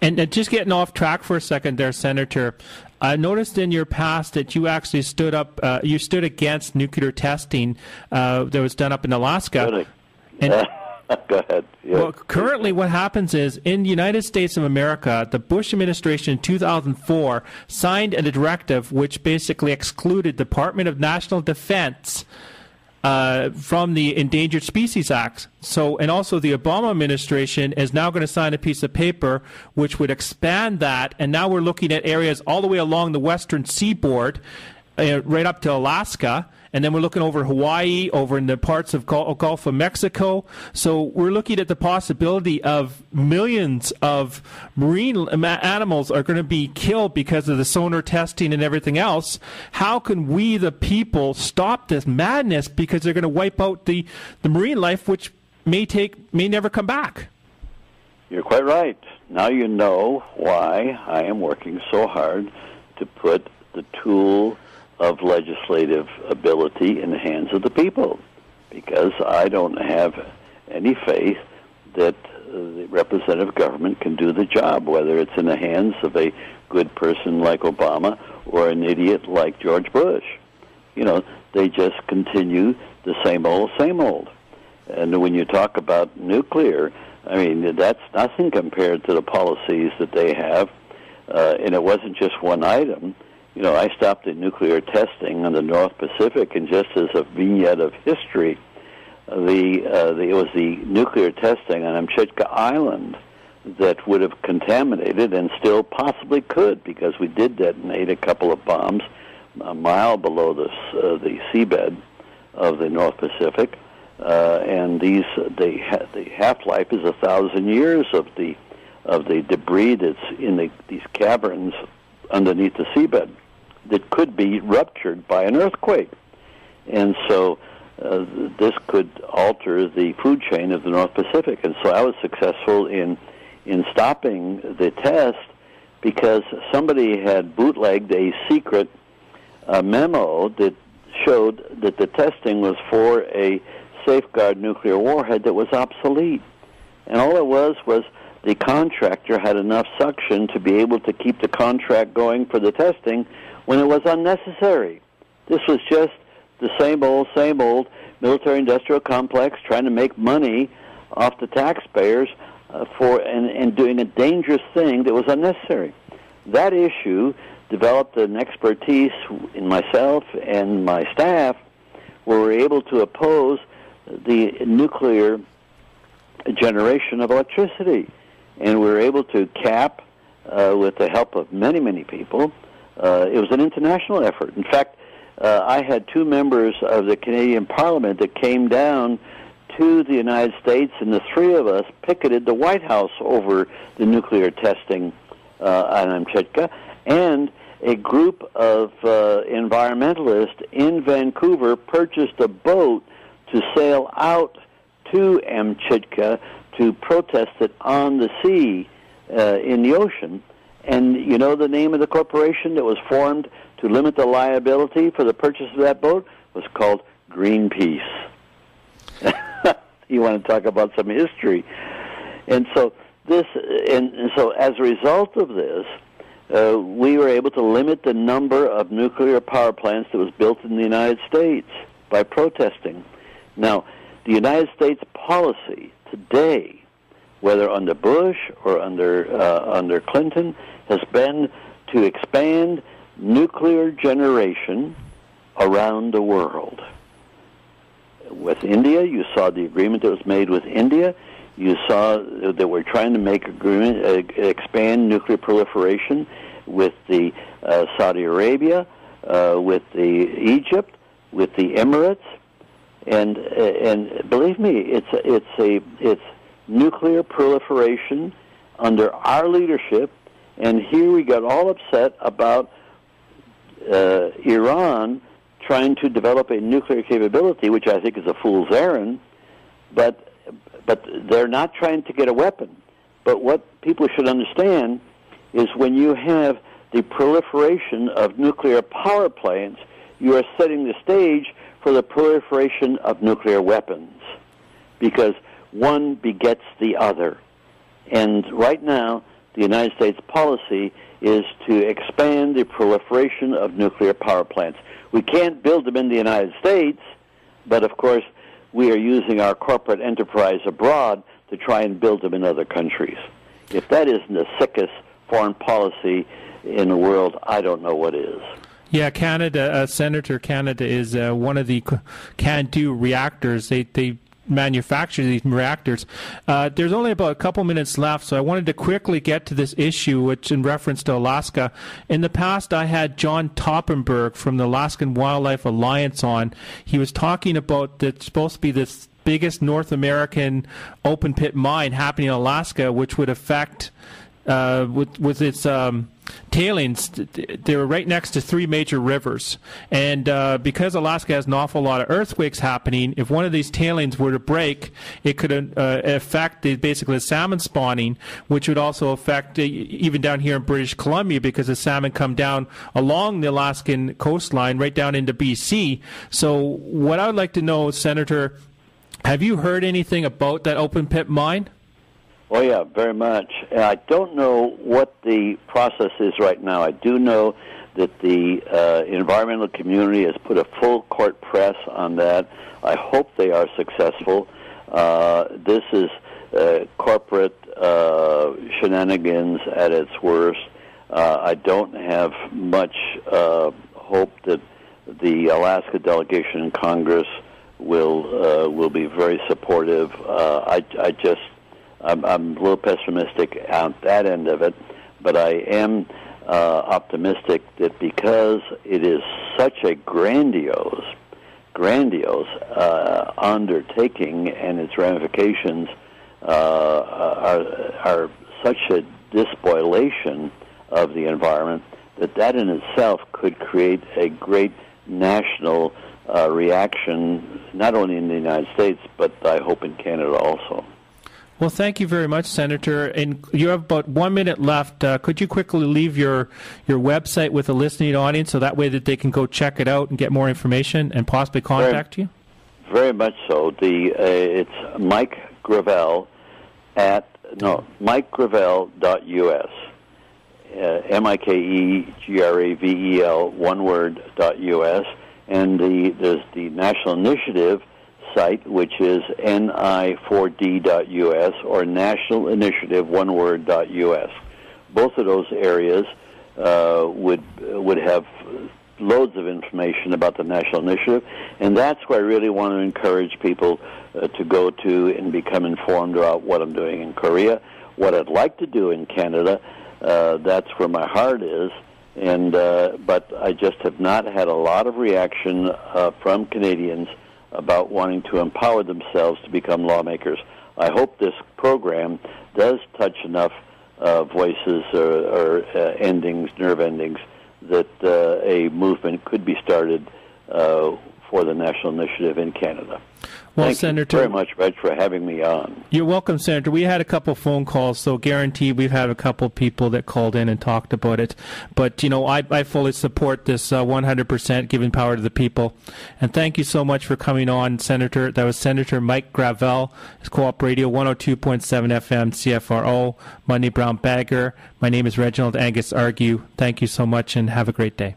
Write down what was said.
And just getting off track for a second there, Senator, I noticed in your past that you actually stood up, you stood against nuclear testing that was done up in Alaska. And, go ahead. Yeah. Well, currently what happens is, in the United States of America, the Bush administration in 2004 signed a directive which basically excluded the Department of National Defense from the Endangered Species Act. So, and also the Obama administration is now going to sign a piece of paper which would expand that, and now we're looking at areas all the way along the western seaboard, right up to Alaska, and then we're looking over Hawaii, over in the parts of Gulf of Mexico. So we're looking at the possibility of millions of marine animals are going to be killed because of the sonar testing and everything else. How can we, the people, stop this madness? Because they're going to wipe out the marine life, which may never come back. You're quite right. Now you know why I am working so hard to put the tool of legislative ability in the hands of the people, because I don't have any faith that the representative government can do the job, whether it's in the hands of a good person like Obama or an idiot like George Bush. You know, they just continue the same old, same old. And when you talk about nuclear, I mean, that's nothing compared to the policies that they have, and it wasn't just one item. You know, I stopped at nuclear testing on the North Pacific, and just as a vignette of history, it was the nuclear testing on Amchitka Island that would have contaminated, and still possibly could, because we did detonate a couple of bombs a mile below the seabed of the North Pacific, and the half-life is 1,000 years of the debris that's in these caverns underneath the seabed that could be ruptured by an earthquake. And so this could alter the food chain of the North Pacific. And so I was successful in stopping the test because somebody had bootlegged a secret memo that showed that the testing was for a safeguard nuclear warhead that was obsolete. And all it was the contractor had enough suction to be able to keep the contract going for the testing when it was unnecessary. This was just the same old military-industrial complex trying to make money off the taxpayers and doing a dangerous thing that was unnecessary. That issue developed an expertise in myself and my staff where we were able to oppose the nuclear generation of electricity. And we were able to cap, with the help of many, many people. It was an international effort. In fact, I had two members of the Canadian Parliament that came down to the United States, and the three of us picketed the White House over the nuclear testing on Amchitka, and a group of environmentalists in Vancouver purchased a boat to sail out to Amchitka to protest it on the sea in the ocean. And you know the name of the corporation that was formed to limit the liability for the purchase of that boat? Was called Greenpeace. You want to talk about some history. And so so as a result of this, we were able to limit the number of nuclear power plants that was built in the United States by protesting. Now, the United States policy today, whether under Bush or under Clinton, has been to expand nuclear generation around the world. With India, you saw the agreement that was made with India. You saw that we're trying to make expand nuclear proliferation with the Saudi Arabia, with the Egypt, with the Emirates, and believe me, it's nuclear proliferation under our leadership. And here we got all upset about Iran trying to develop a nuclear capability, which I think is a fool's errand, but they're not trying to get a weapon. But what people should understand is when you have the proliferation of nuclear power plants, you are setting the stage for the proliferation of nuclear weapons, because one begets the other. And right now, the United States policy is to expand the proliferation of nuclear power plants. We can't build them in the United States, but of course we are using our corporate enterprise abroad to try and build them in other countries. If that isn't the sickest foreign policy in the world, I don't know what is. Yeah, Canada, Senator, Canada is one of the CANDU reactors. They manufacture these reactors. There's only about a couple minutes left, so I wanted to quickly get to this issue, which in reference to Alaska. In the past, I had John Toppenberg from the Alaskan Wildlife Alliance on. He was talking about that it's supposed to be this biggest North American open pit mine happening in Alaska, which would affect with its tailings. They were right next to three major rivers, and because Alaska has an awful lot of earthquakes happening, if one of these tailings were to break, it could affect basically the salmon spawning, which would also affect even down here in British Columbia, because the salmon come down along the Alaskan coastline right down into BC. So what I would like to know, Senator, have you heard anything about that open pit mine? Oh, yeah, very much. I don't know what the process is right now. I do know that the environmental community has put a full court press on that. I hope they are successful. This is corporate shenanigans at its worst. I don't have much hope that the Alaska delegation in Congress will be very supportive. I'm a little pessimistic at that end of it, but I am optimistic that because it is such a grandiose undertaking, and its ramifications are such a despoilation of the environment, that in itself could create a great national reaction, not only in the United States, but I hope in Canada also. Well, thank you very much, Senator. And you have about 1 minute left. Could you quickly leave your website with a listening audience, so that way that they can go check it out and get more information and possibly contact you? Very much so. It's Mike Gravel MikeGravel.us. MikeGravel, one word, .us. And there's the National Initiative site, which is ni4d.us, or National Initiative, one word, .us. Both of those areas would have loads of information about the National Initiative, and that's where I really want to encourage people to go to and become informed about what I'm doing in Korea, what I'd like to do in Canada. That's where my heart is, and but I just have not had a lot of reaction from Canadians about wanting to empower themselves to become lawmakers. I hope this program does touch enough voices or nerve endings, that a movement could be started for the National Initiative in Canada. Well, Thank Senator, you very much, Reg, for having me on. You're welcome, Senator. We had a couple phone calls, so guaranteed we've had a couple people that called in and talked about it. But, I fully support this 100% giving power to the people. And thank you so much for coming on, Senator. That was Senator Mike Gravel, Co-op Radio 102.7 FM, CFRO, Monday Brown Bagger. My name is Reginald Angus Argue. Thank you so much, and have a great day.